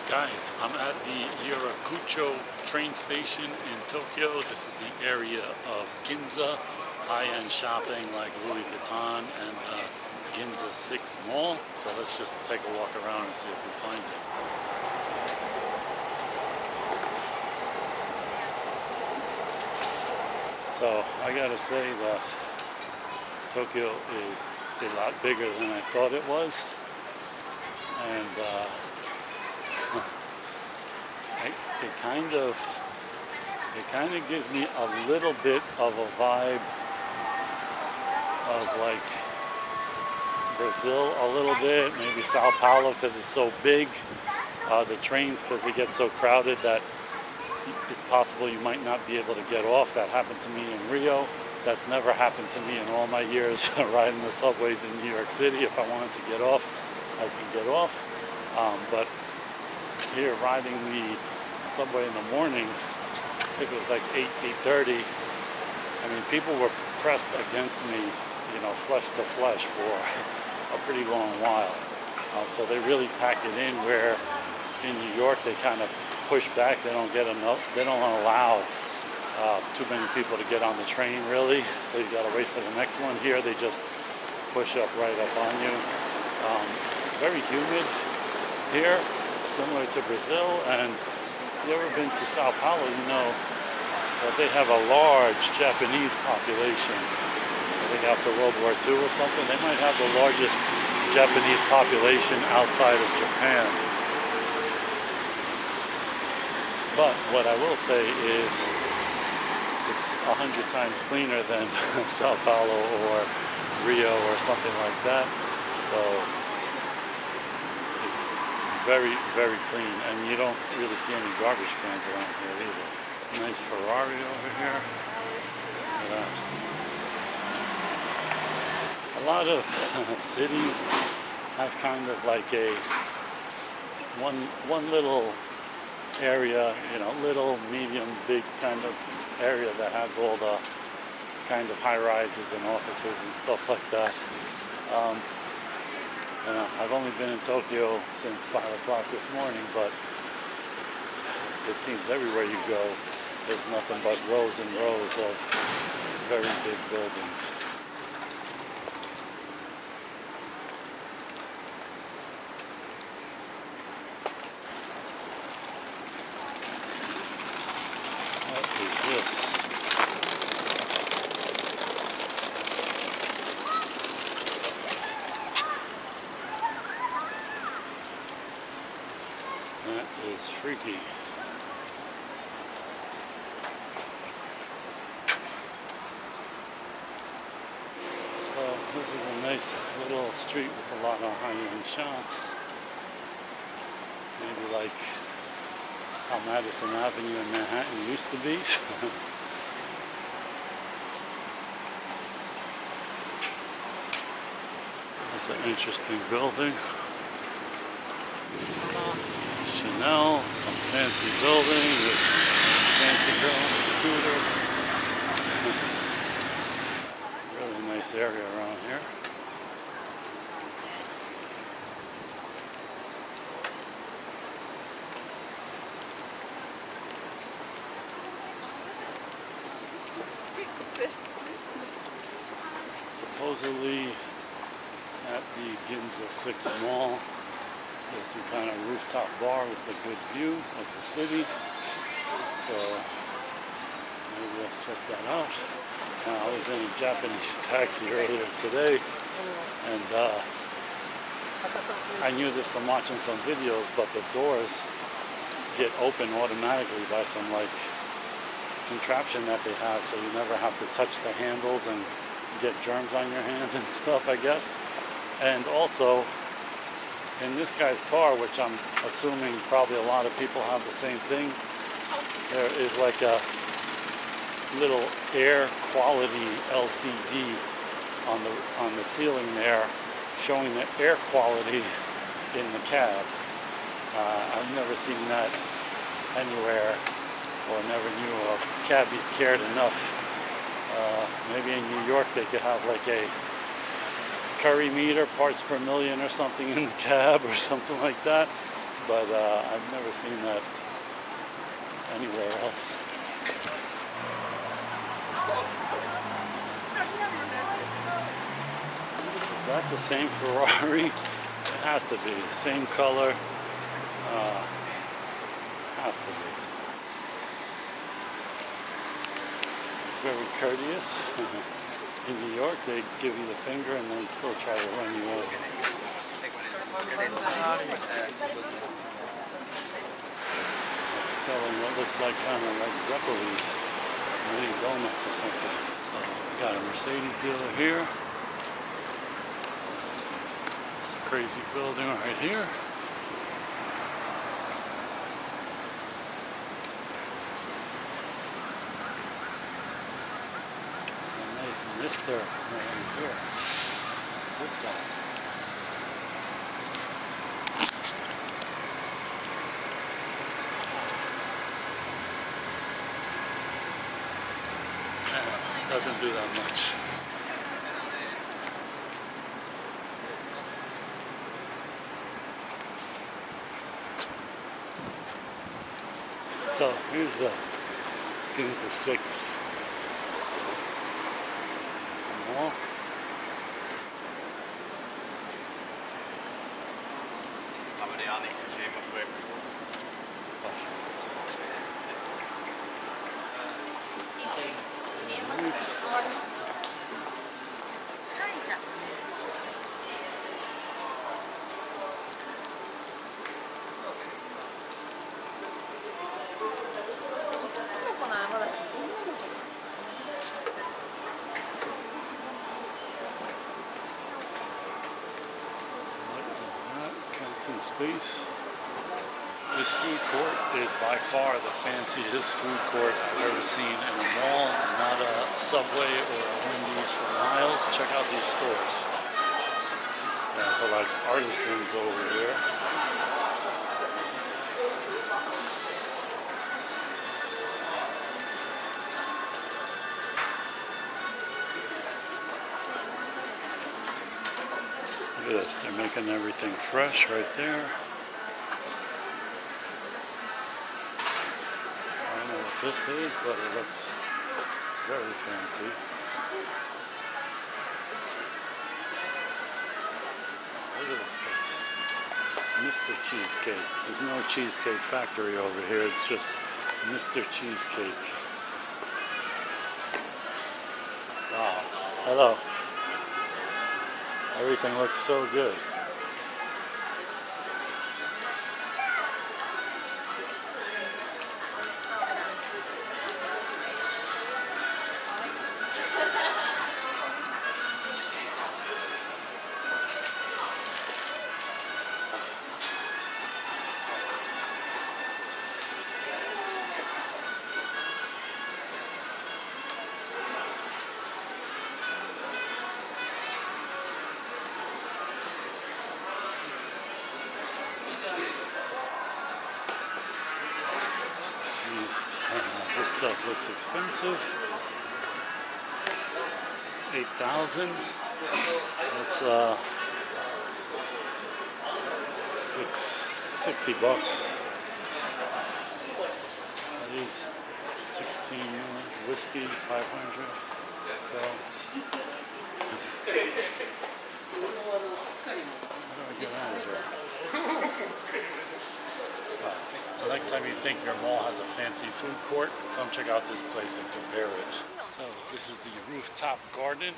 Guys, I'm at the Yurakucho train station in Tokyo. This is the area of Ginza, high-end shopping like Louis Vuitton and Ginza 6 Mall. So let's just take a walk around and see if we find it. So I gotta say that Tokyo is a lot bigger than I thought it was. And it kind of gives me a little bit of a vibe of like Brazil a little bit, maybe Sao Paulo because it's so big. The trains, because they get so crowded that it's possible you might not be able to get off. That happened to me in Rio. That's never happened to me in all my years riding the subways in New York City. If I wanted to get off, I can get off. But here riding the subway in the morning, I think it was like 8:30. I mean, people were pressed against me, you know, flesh to flesh for a pretty long while. So they really pack it in, where in New York they kind of push back. They don't get enough. They don't allow too many people to get on the train, really. So you got to wait for the next one. Here they just push up right up on you. Very humid here, similar to Brazil. And if you ever been to Sao Paulo, you know that they have a large Japanese population. I think after World War II or something, they might have the largest Japanese population outside of Japan. But what I will say is it's 100 times cleaner than Sao Paulo or Rio or something like that. So it's very, very clean, and you don't really see any garbage cans around here either. Nice Ferrari over here. Look at that. A lot of cities have kind of like a one little area, you know, little, medium, big kind of area that has all the kind of high-rises and offices and stuff like that. You know, I've only been in Tokyo since 5 o'clock this morning, but it seems everywhere you go, there's nothing but rows and rows of very big buildings. What is this? That is freaky. So this is a nice little street with a lot of high-end shops. Maybe like how Madison Avenue in Manhattan used to be. It's an interesting building. Chanel, some fancy building, this fancy girl on a scooter. Really nice area around here. Supposedly at the Ginza 6 Mall, there's some kind of rooftop bar with a good view of the city. So maybe I'll check that out. I was in a Japanese taxi earlier today, and I knew this from watching some videos, but the doors get open automatically by some like contraption that they have, so you never have to touch the handles and get germs on your hands and stuff, I guess. And also in this guy's car, which I'm assuming probably a lot of people have the same thing, there is like a little air quality LCD on the ceiling there, showing the air quality in the cab. I've never seen that anywhere, or never knew cabbies cared enough. Maybe in New York they could have like a curry meter, parts per million or something in the cab or something like that. but I've never seen that anywhere else. Is that the same Ferrari? It has to be. Same color. Has to be. Very courteous. In New York, they give you the finger and then still try to run you over. Selling what looks like kind of like Zeppelins, mini donuts or something. So we got a Mercedes dealer here. It's a crazy building right here. A nice mister right here. This side. Doesn't do that much. So here's the Ginza 6 mall. Space. This food court is by far the fanciest food court I've ever seen in a mall, not a Subway or a Wendy's for miles. Check out these stores. So like artisans over here. Look at this, they're making everything fresh right there. I don't know what this is, but it looks very fancy. Look at this place. Mr. Cheesecake. There's no Cheesecake Factory over here, it's just Mr. Cheesecake. Wow. Hello. Everything looks so good. This stuff looks expensive. 8,000. That's 60 bucks. These 16 whiskey, 500. How do I get out of here? So next time you think your mall has a fancy food court, come check out this place and compare it. So this is the rooftop garden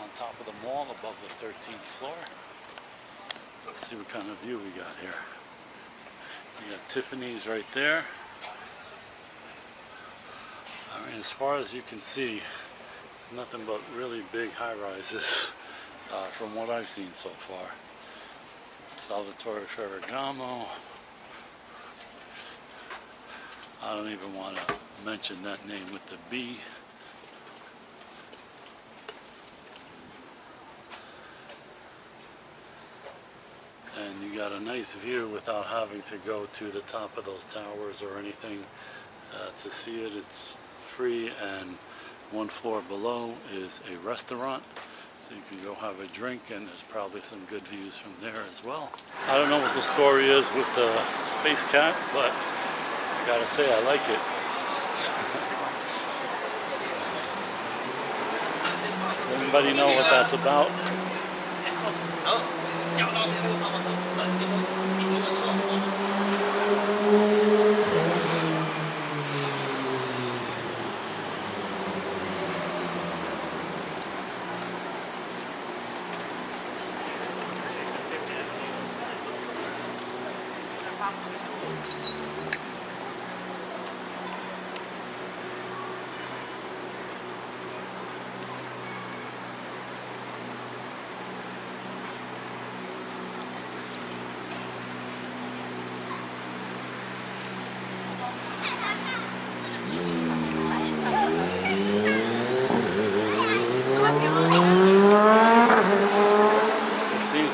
on top of the mall above the 13th floor. Let's see what kind of view we got here. We got Tiffany's right there. I mean, as far as you can see, nothing but really big high-rises from what I've seen so far. Salvatore Ferragamo. I don't even want to mention that name with the B. And you got a nice view without having to go to the top of those towers or anything to see it. It's free, and one floor below is a restaurant. So you can go have a drink, and there's probably some good views from there as well. I don't know what the story is with the Space Cat, but I gotta say I like it. Does anybody know what that's about?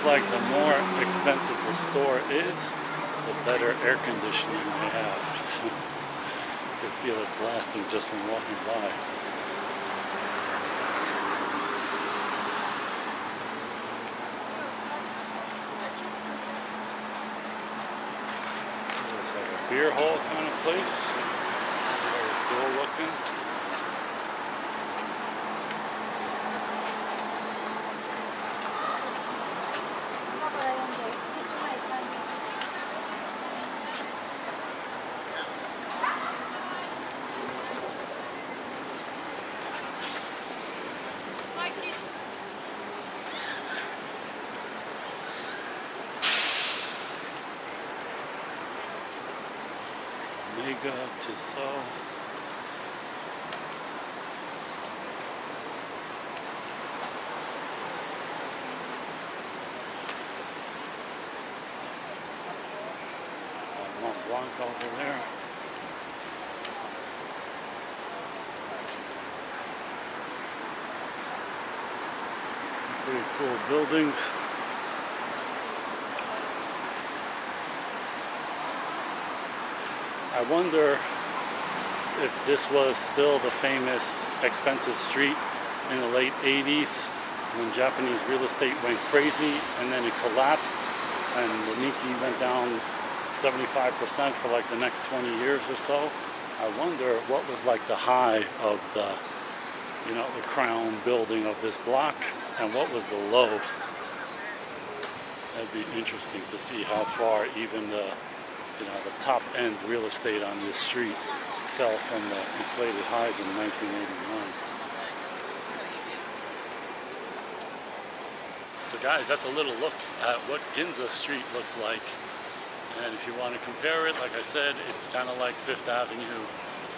Like the more expensive the store is, the better air conditioning they have. You feel it blasting just from walking by. It's like a beer hall kind of place. Very cool looking. Mega Tissot. Mont Blanc over there. Some pretty cool buildings. I wonder if this was still the famous expensive street in the late 80s when Japanese real estate went crazy and then it collapsed and the Nikkei went down 75% for like the next 20 years or so. I wonder what was like the high of the, you know, the crown building of this block and what was the low. That'd be interesting to see how far even the, you know, the top end real estate on this street fell from the inflated highs in 1989. So guys, that's a little look at what Ginza Street looks like. And if you want to compare it, like I said, it's kind of like Fifth Avenue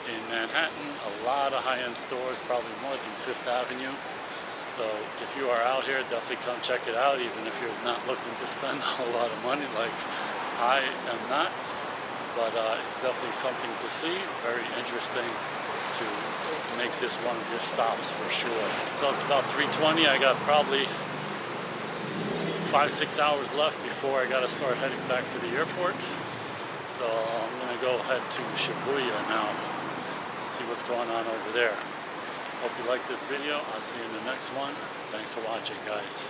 in Manhattan. A lot of high-end stores, probably more than Fifth Avenue. So if you are out here, definitely come check it out, even if you're not looking to spend a whole lot of money like I am not. But it's definitely something to see. Very interesting to make this one of your stops for sure. So it's about 3:20. I got probably 5-6 hours left before I got to start heading back to the airport. So I'm going to go head to Shibuya now and see what's going on over there. Hope you like this video. I'll see you in the next one. Thanks for watching, guys.